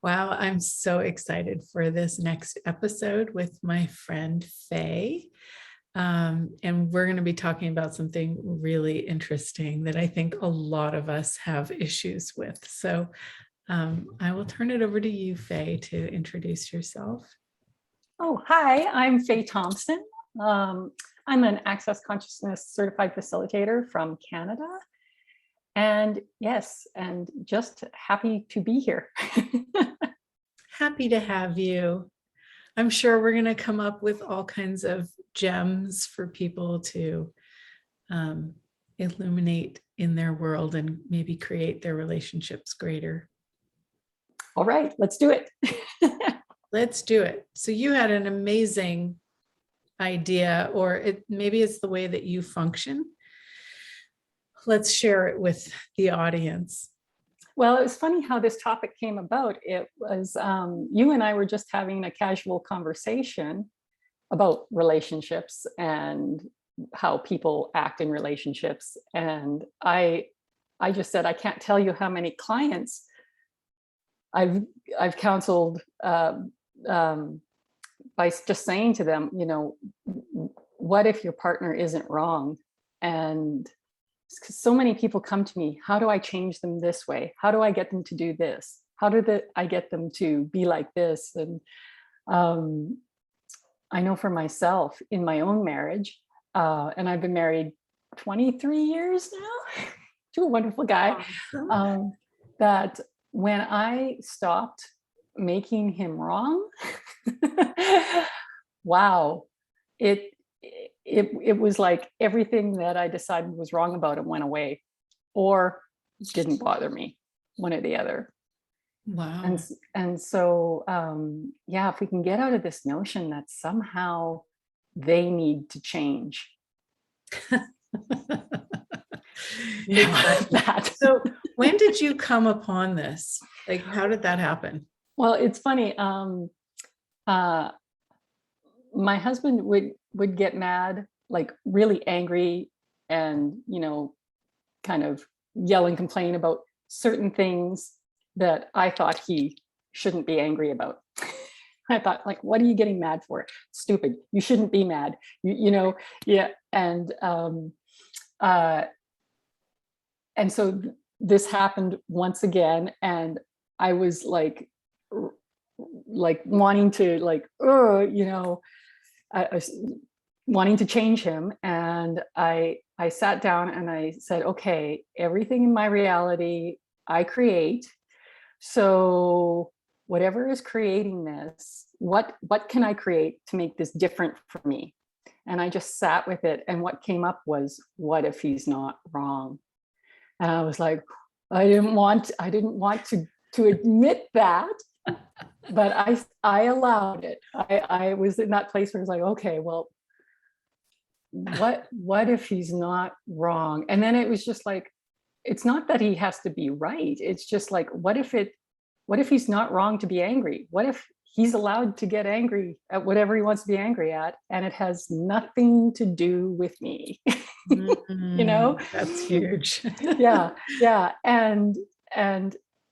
Wow, I'm so excited for this next episode with my friend Fay. And we're going to be talking about something really interesting that I think a lot of us have issues with. So I will turn it over to you, Fay, to introduce yourself. Oh, hi, I'm Fay Thompson. I'm an Access Consciousness Certified Facilitator from Canada. And yes, and just happy to be here. Happy to have you. I'm sure we're going to come up with all kinds of gems for people to illuminate in their world and maybe create their relationships greater. All right, let's do it. Let's do it. So you had an amazing idea, or maybe it's the way that you function. Let's share it with the audience. Well, it was funny how this topic came about. It was you and I were just having a casual conversation about relationships and how people act in relationships. And I just said, I can't tell you how many clients I've counseled by just saying to them, you know, what if your partner isn't wrong? And so many people come to me, how do I change them this way? How do I get them to do this? How do I get them to be like this? And I know for myself in my own marriage, and I've been married 23 years now to a wonderful guy, Awesome. that when I stopped making him wrong, wow, it was like everything that I decided was wrong about him went away or didn't bother me, one or the other. Wow. And so, yeah, if we can get out of this notion that somehow they need to change. That. So when did you come upon this? Like, how did that happen? Well, it's funny. My husband would get mad, like really angry, and kind of yell and complain about certain things that I thought he shouldn't be angry about. I thought, like, what are you getting mad for? Stupid. You shouldn't be mad. Yeah. And so this happened once again, and I was like wanting to I was wanting to change him. And I sat down and I said, okay, everything in my reality I create. So whatever is creating this, what can I create to make this different for me? And I just sat with it. And what came up was, what if he's not wrong? And I was like, I didn't want to admit that, but I allowed it. I was in that place where I was like, okay, well, what if he's not wrong? And then it was just like, it's not that he has to be right. It's just like, what if he's not wrong to be angry? What if he's allowed to get angry at whatever he wants to be angry at, and it has nothing to do with me? That's huge. Yeah. And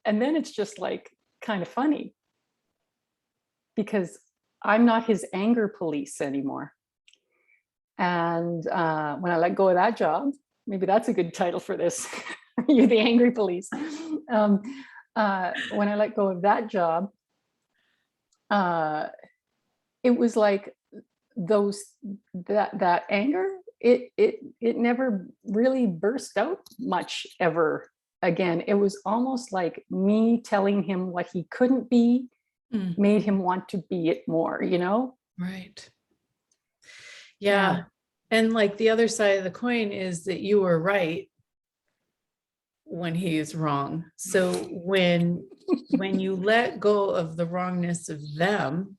then it's just like kind of funny, because I'm not his anger police anymore. And when I let go of that job, maybe that's a good title for this. You're the angry police. When I let go of that job, it was like that anger, it never really burst out much ever again. It was almost like me telling him what he couldn't be made him want to be it more, Right. Yeah. And like the other side of the coin is that you were right when he is wrong. So when you let go of the wrongness of them,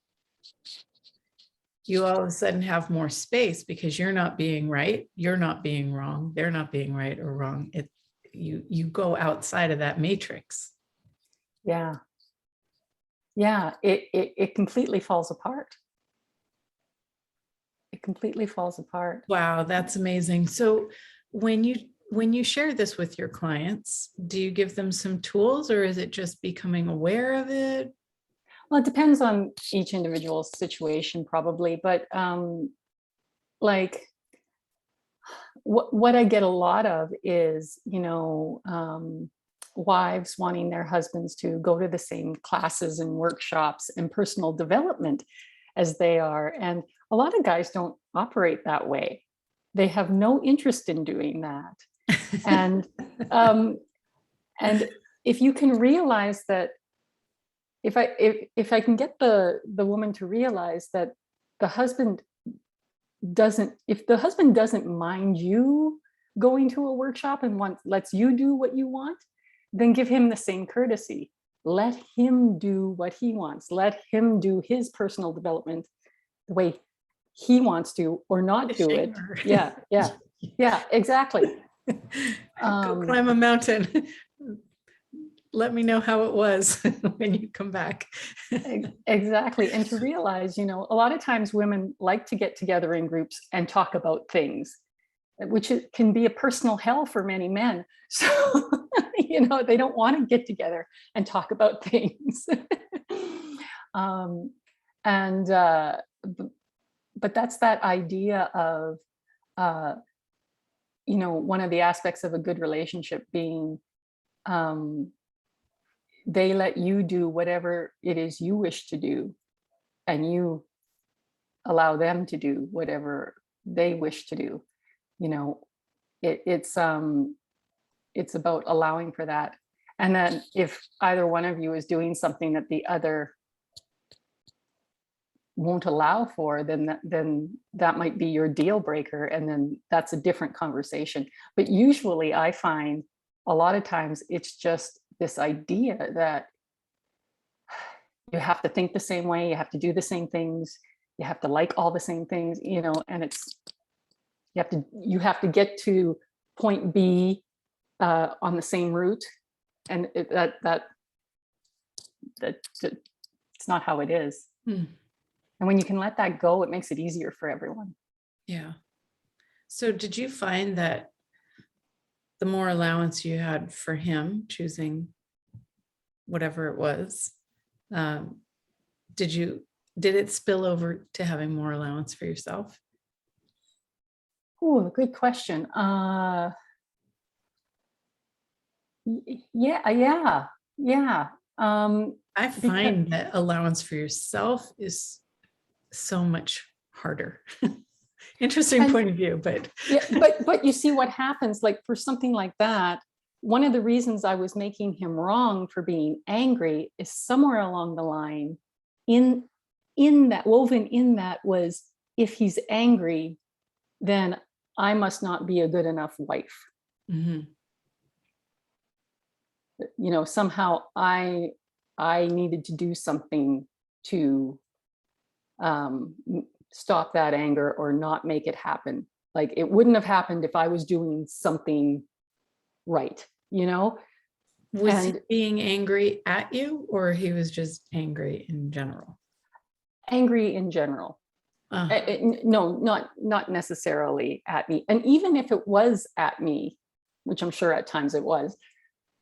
you all of a sudden have more space, because you're not being right, you're not being wrong, they're not being right or wrong. You go outside of that matrix. Yeah. It completely falls apart. It completely falls apart. Wow, that's amazing. So when you share this with your clients, do you give them some tools, or is it just becoming aware of it? Well, it depends on each individual situation probably, but like what I get a lot of is, wives wanting their husbands to go to the same classes and workshops and personal development as they are. And a lot of guys don't operate that way. They have no interest in doing that. And and if you can realize that, if I can get the woman to realize that the husband if the husband doesn't mind you going to a workshop and lets you do what you want, then give him the same courtesy. Let him do what he wants. Let him do his personal development the way he wants to, or not do it. Yeah, exactly. Go climb a mountain. Let me know how it was when you come back. Exactly. And to realize, a lot of times women like to get together in groups and talk about things, which can be a personal hell for many men. So, they don't want to get together and talk about things. But that's that idea of, one of the aspects of a good relationship being, they let you do whatever it is you wish to do, and you allow them to do whatever they wish to do. It's about allowing for that. And then if either one of you is doing something that the other won't allow for, then that might be your deal breaker, and then that's a different conversation. But usually I find a lot of times it's just this idea that you have to think the same way, you have to do the same things, you have to like all the same things, and it's you have to get to point B on the same route, and that it's not how it is. And when you can let that go, it makes it easier for everyone. Yeah. So did you find that the more allowance you had for him choosing whatever it was, did it spill over to having more allowance for yourself? Oh, good question. Yeah. I find that allowance for yourself is so much harder. Interesting point of view, but yeah, but you see what happens, like for something like that, one of the reasons I was making him wrong for being angry is somewhere along the line in that, woven in that, was, if he's angry, then I must not be a good enough wife. Mm-hmm. Somehow I needed to do something to stop that anger or not make it happen. Like, it wouldn't have happened if I was doing something right, Was he being angry at you, or he was just angry in general? Angry in general. No, not necessarily at me. And even if it was at me, which I'm sure at times it was,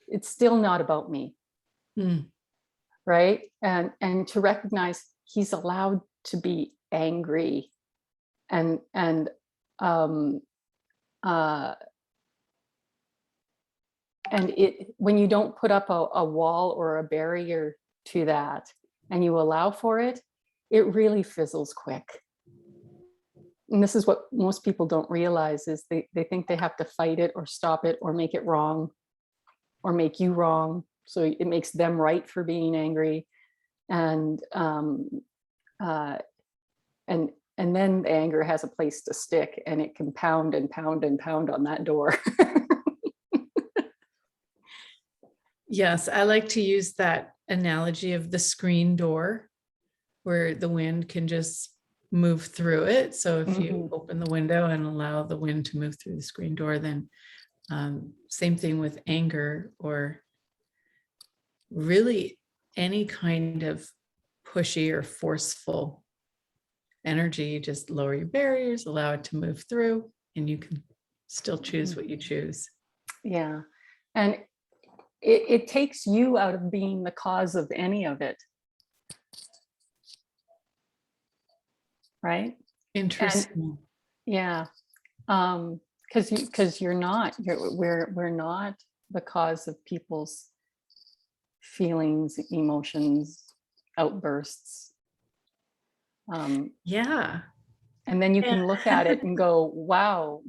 it's still not about me. Right? And to recognize he's allowed to be angry, and when you don't put up a wall or a barrier to that, and you allow for it, it really fizzles quick. And this is what most people don't realize, is they think they have to fight it or stop it or make it wrong or make you wrong, so it makes them right for being angry. And then the anger has a place to stick, and it can pound and pound and pound on that door. Yes, I like to use that analogy of the screen door, where the wind can just move through it. So if you open the window and allow the wind to move through the screen door, then same thing with anger, or really any kind of pushy or forceful energy. Just lower your barriers, allow it to move through, and you can still choose what you choose. Yeah. And it takes you out of being the cause of any of it. right? And Interesting. yeah, because we're not the cause of people's feelings, emotions, outbursts. Yeah. And then you Yeah. can look at it and go, wow,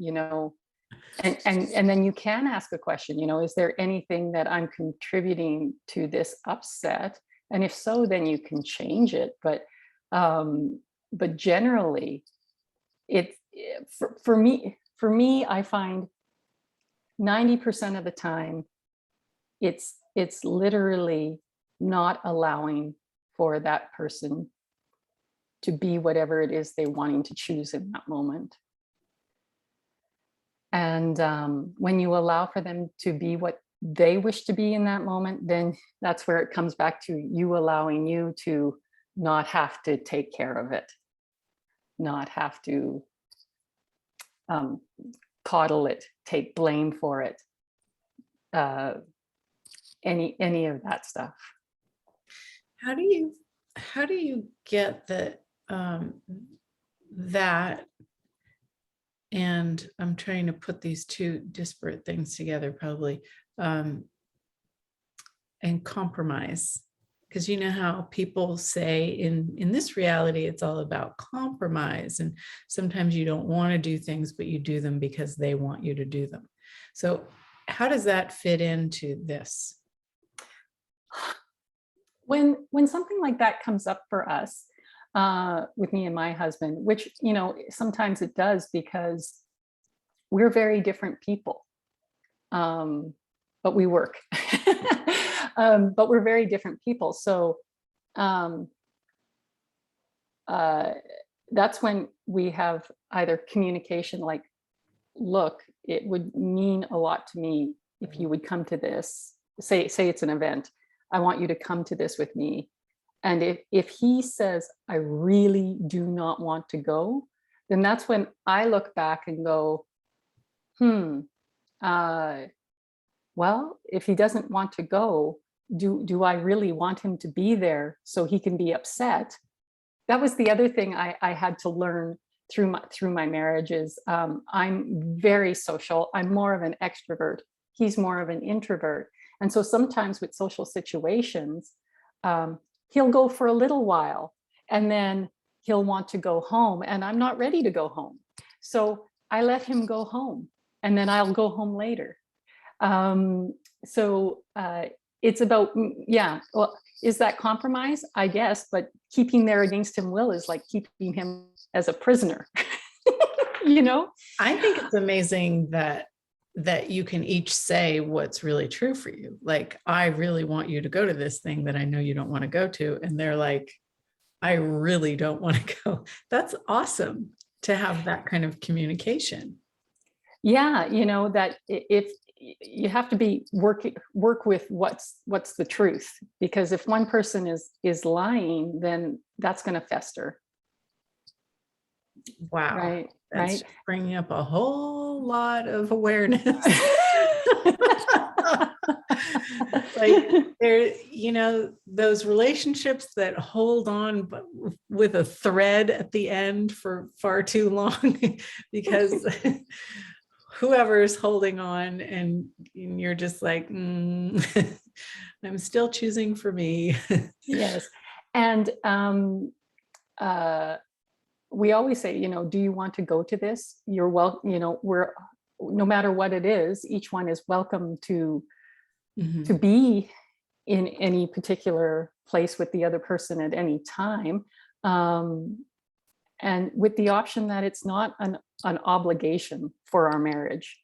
and then you can ask a question, is there anything that I'm contributing to this upset? And if so, then you can change it. But generally, for me, I find 90% of the time it's literally not allowing for that person to be whatever it is they're wanting to choose in that moment. And when you allow for them to be what they wish to be in that moment, then that's where it comes back to you allowing you to not have to take care of it, not have to um, coddle it, take blame for it, uh, any of that stuff. How do you get that, and I'm trying to put these two disparate things together probably, and compromise, because you know how people say in this reality it's all about compromise, and sometimes you don't want to do things but you do them because they want you to do them. So how does that fit into this? When something like that comes up for us, with me and my husband, which sometimes it does because we're very different people, but we work. But we're very different people, so um, uh, that's when we have either communication like, look, it would mean a lot to me if you would come to this, say it's an event, I want you to come to this with me. And if he says, I really do not want to go, then that's when I look back and go, uh, well, if he doesn't want to go, do I really want him to be there so he can be upset? That was the other thing I had to learn through my marriage is, I'm very social. I'm more of an extrovert. He's more of an introvert. And so sometimes with social situations, he'll go for a little while and then he'll want to go home and I'm not ready to go home. So I let him go home and then I'll go home later. So it's about, yeah, well, is that compromise? I guess, but keeping there against him will is like keeping him as a prisoner. I think it's amazing that you can each say what's really true for you. Like, I really want you to go to this thing that I know you don't want to go to. And they're like, I really don't want to go. That's awesome to have that kind of communication. Yeah, that if you have to work with what's the truth, because if one person is lying, then that's going to fester. Wow. Right. That's bringing up a whole lot of awareness. Like, there, those relationships that hold on but with a thread at the end for far too long because whoever's holding on and you're just like, I'm still choosing for me. Yes. And we always say, do you want to go to this? You're we're, no matter what it is, each one is welcome to be in any particular place with the other person at any time. And with the option that it's not an obligation for our marriage,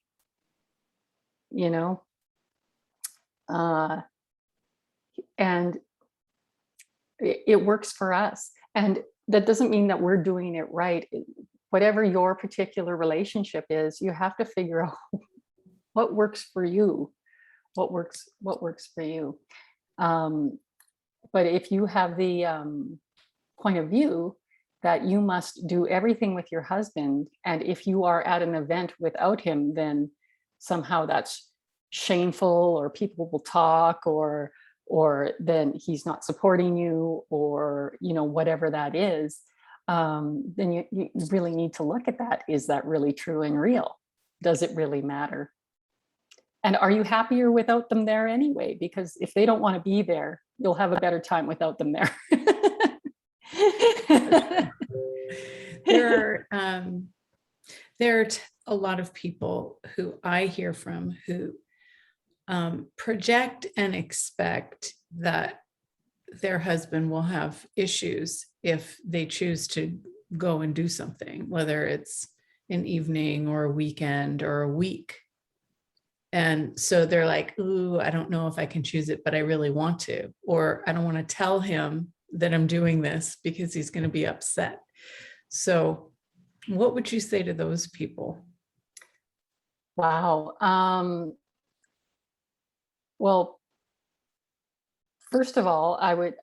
and it works for us. And that doesn't mean that we're doing it right. Whatever your particular relationship is, you have to figure out what works for you, what works for you. But if you have the point of view that you must do everything with your husband, and if you are at an event without him, then somehow that's shameful, or people will talk, or then he's not supporting you, or whatever that is, then you really need to look at that. Is that really true and real? Does it really matter? And are you happier without them there anyway? Because if they don't want to be there, you'll have a better time without them there. There are a lot of people who I hear from who project and expect that their husband will have issues if they choose to go and do something, whether it's an evening or a weekend or a week. And so they're like, ooh, I don't know if I can choose it, but I really want to, or I don't want to tell him that I'm doing this because he's going to be upset. So what would you say to those people? Wow. Well, first of all, I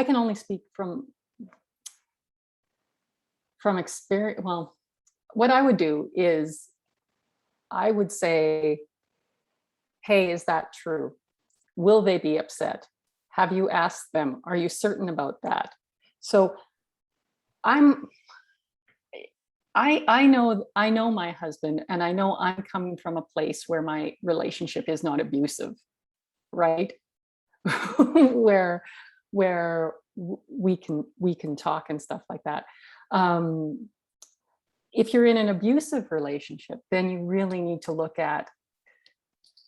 can only speak from experience. Well, what I would do is I would say, hey, is that true? Will they be upset? Have you asked them? Are you certain about that? So I know my husband, and I know I'm coming from a place where my relationship is not abusive, right? where we can talk and stuff like that. If you're in an abusive relationship, then you really need to look at,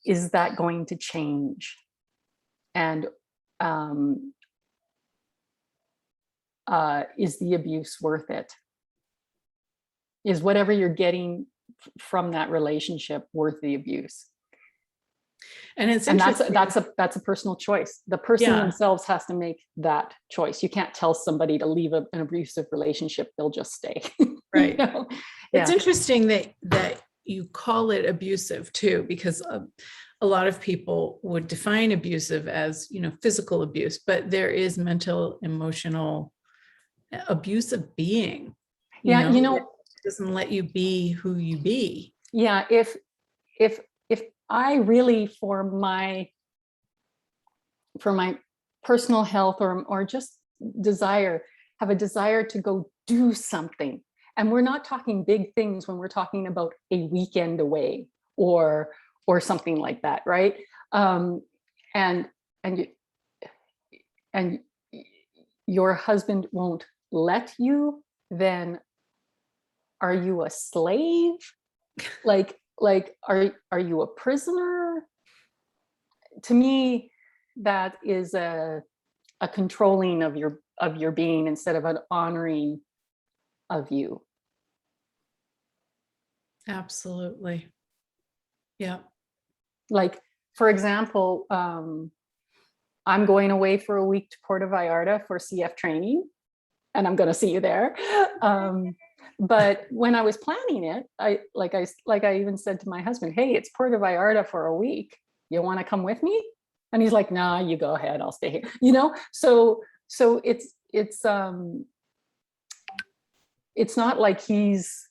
is that going to change? And is the abuse worth it? Is whatever you're getting from that relationship worth the abuse? And it's interesting. That's a personal choice. The person themselves has to make that choice. You can't tell somebody to leave an abusive relationship; they'll just stay. Right. It's interesting that you call it abusive too, because a lot of people would define abusive as, physical abuse, but there is mental, emotional abuse of being. It doesn't let you be who you be. Yeah. If I really, for my personal health or just have a desire to go do something. And we're not talking big things when we're talking about a weekend away or something like that, right? And your husband won't let you, then are you a slave? Like, are you a prisoner? To me, that is a controlling of your being instead of an honoring of you. Absolutely. Yeah. Like, for example, I'm going away for a week to Puerto Vallarta for CF training, and I'm going to see you there. But when I was planning it, I even said to my husband, hey, it's Puerto Vallarta for a week. You want to come with me? And he's like, nah, you go ahead. I'll stay here. So it's not like he's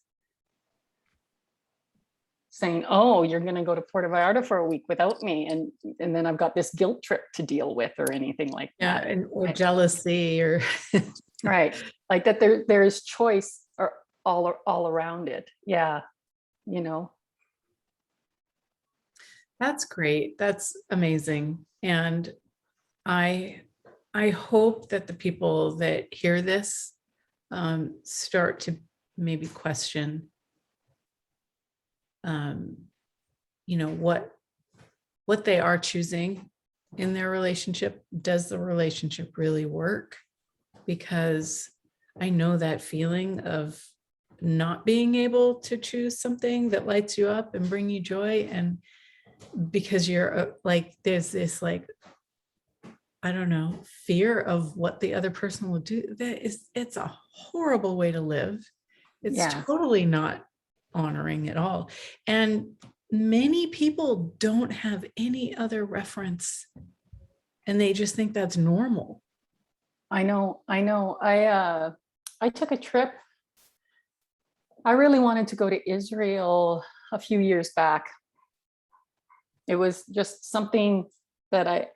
saying, oh, you're going to go to Puerto Vallarta for a week without me. And then I've got this guilt trip to deal with or anything like that. Or jealousy or. Right. Like that there is choice all around it. Yeah. That's great. That's amazing. And I hope that the people that hear this start to maybe question what they are choosing in their relationship. Does the relationship really work? Because I know that feeling of not being able to choose something that lights you up and bring you joy, and because you're there's this I don't know, fear of what the other person will do. It's a horrible way to live. It's totally not honoring at all. And many people don't have any other reference, and they just think that's normal. I know. I took a trip. I really wanted to go to Israel a few years back. It was just something I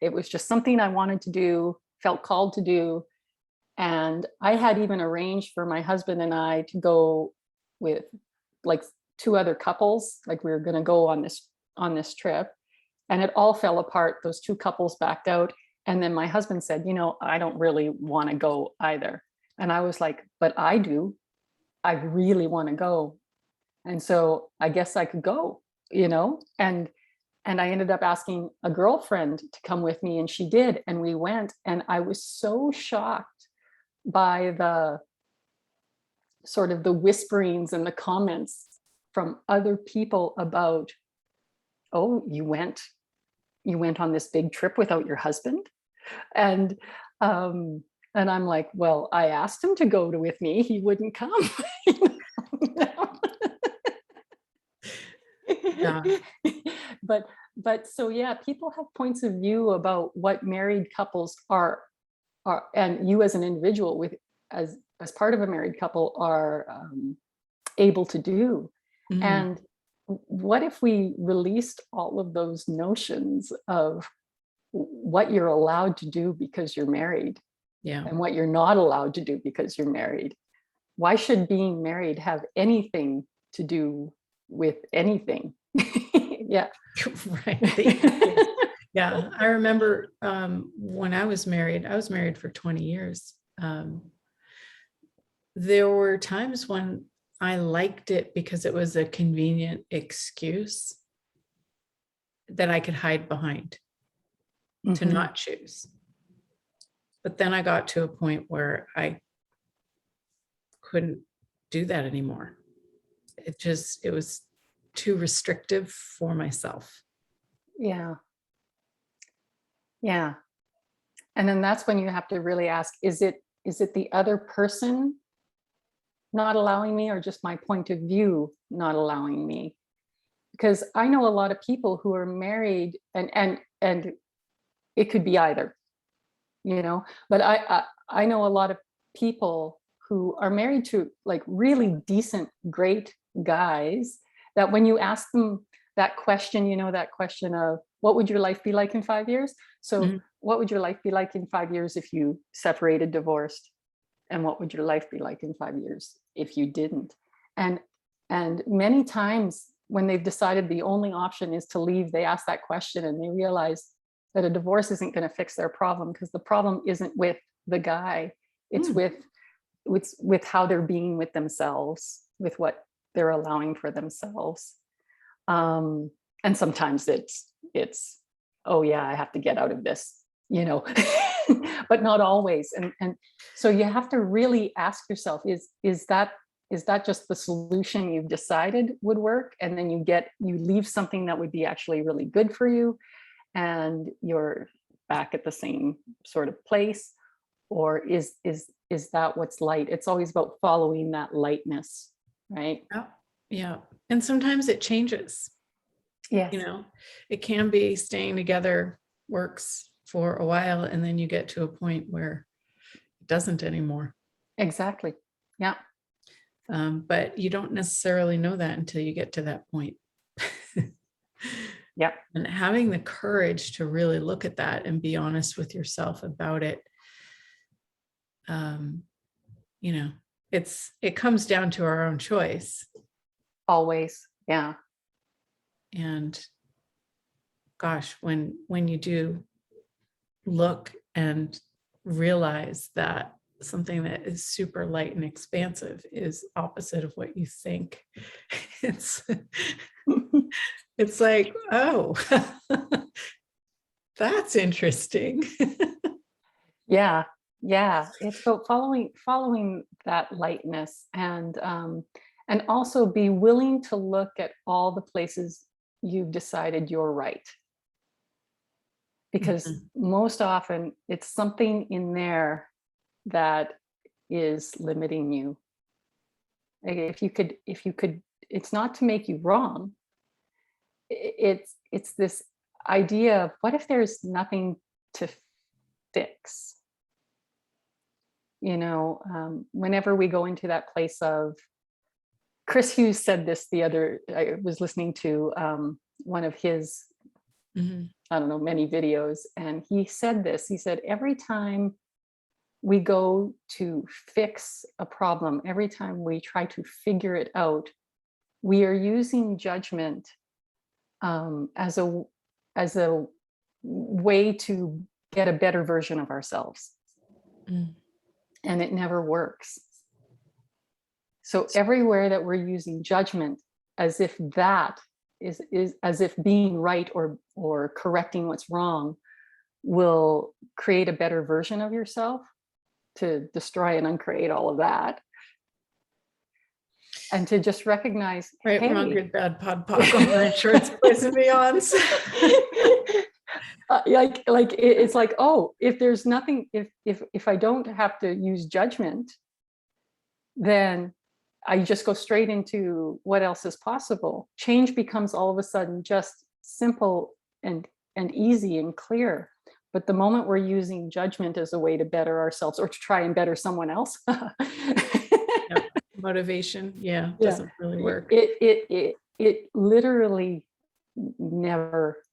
wanted to do, felt called to do. And I had even arranged for my husband and I to go with like 2 other couples, like we were going to go on this trip, and it all fell apart. Those 2 couples backed out, and then my husband said, I don't really want to go either. And I was like, but I do. I really want to go. And so I guess I could go, and I ended up asking a girlfriend to come with me, and she did, and we went, and I was so shocked by the sort of the whisperings and the comments from other people about, oh, you went on this big trip without your husband. And I'm like, well, I asked him to go with me, he wouldn't come. Yeah. but so yeah, people have points of view about what married couples are, and you as an individual with as part of a married couple are able to do. Mhm. And what if we released all of those notions of what you're allowed to do because you're married Yeah. and what you're not allowed to do because you're married? Why should being married have anything to do with anything? Yeah. Right. Yeah. I remember when I was married for 20 years. There were times when I liked it because it was a convenient excuse that I could hide behind to Mhm. not choose. But then I got to a point where I couldn't do that anymore. It was too restrictive for myself. Yeah. Yeah. And then that's when you have to really ask, is it the other person not allowing me, or just my point of view not allowing me? Because I know a lot of people who are married, and it could be either, but I know a lot of people who are married to like really decent, great guys, that when you ask them that question, that question of what would your life be like in 5 years? So Mhm. what would your life be like in 5 years if you separated, divorced? And what would your life be like in 5 years if you didn't? And many times when they've decided the only option is to leave, they ask that question and they realize that a divorce isn't going to fix their problem, because the problem isn't with the guy. It's Mm. with how they're being with themselves, with what they're allowing for themselves. And sometimes it's oh yeah, I have to get out of this, but not always. And so you have to really ask yourself, is that just the solution you've decided would work, and then you leave something that would be actually really good for you, and you're back at the same sort of place? Or is that what's light? It's always about following that lightness, right? Yeah. Yeah. And sometimes it changes. Yes. It can be staying together works for a while, and then you get to a point where it doesn't anymore. Exactly. Yeah. But you don't necessarily know that until you get to that point. Yeah. And having the courage to really look at that and be honest with yourself about it, it comes down to our own choice. Always. Yeah. And gosh, when you do look and realize that something that is super light and expansive is opposite of what you think, it's like, oh, that's interesting. Yeah. Yeah. It's about following that lightness, and also be willing to look at all the places you've decided you're right. Because Mhm. most often it's something in there that is limiting you. Like, if you could, it's not to make you wrong. It's this idea of, what if there's nothing to fix? Whenever we go into that place of, Chris Hughes said this I was listening to one of his, Mhm. I don't know, many videos, and he said this. He said, every time we go to fix a problem, every time we try to figure it out, we are using judgment as a way to get a better version of ourselves. Mm. And it never works. So everywhere that we're using judgment as if that is as if being right or correcting what's wrong will create a better version of yourself, to destroy and uncreate all of that. And to just recognize, Right, hey, wrong, good, bad, pod, poc, all the insurance boys and beyonds. it's like, oh, if there's nothing, if I don't have to use judgment, then I just go straight into what else is possible. Change becomes all of a sudden just simple and easy and clear. But the moment we're using judgment as a way to better ourselves or to try and better someone else, Yep. Motivation, yeah, doesn't really work. It literally never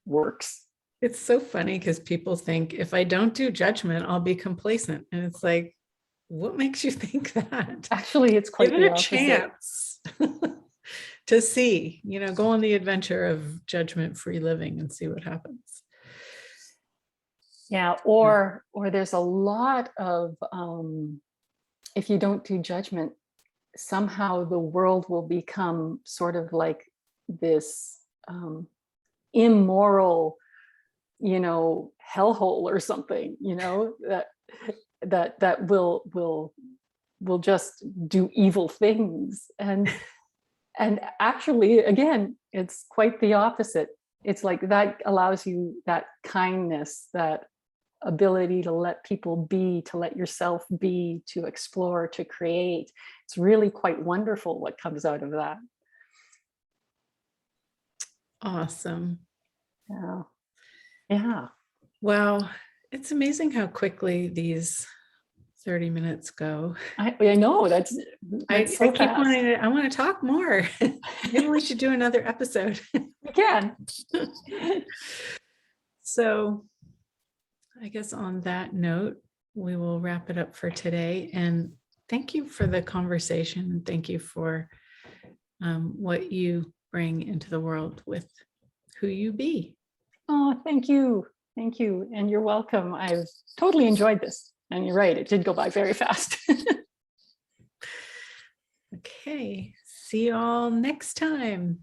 works. It's so funny because people think if I don't do judgment, I'll be complacent. And it's like, what makes you think that? Actually, it's quite Give the it a opposite. chance to see, go on the adventure of judgment-free living and see what happens. Yeah, or there's a lot of, if you don't do judgment, somehow the world will become sort of like this immoral, hellhole or something, that will just do evil things. And actually, again, it's quite the opposite. It's like that allows you that kindness, that ability to let people be, to let yourself be, to explore, to create. It's really quite wonderful what comes out of that. Awesome. Yeah. Wow. It's amazing how quickly these 30 minutes go. I know that's I so keep fast. I want to talk more. Maybe we should do another episode. We can. So I guess on that note, we will wrap it up for today. And thank you for the conversation. And thank you for what you bring into the world with who you be. Oh, thank you. Thank you. And you're welcome. I've totally enjoyed this. And you're right, it did go by very fast. Okay. See you all next time.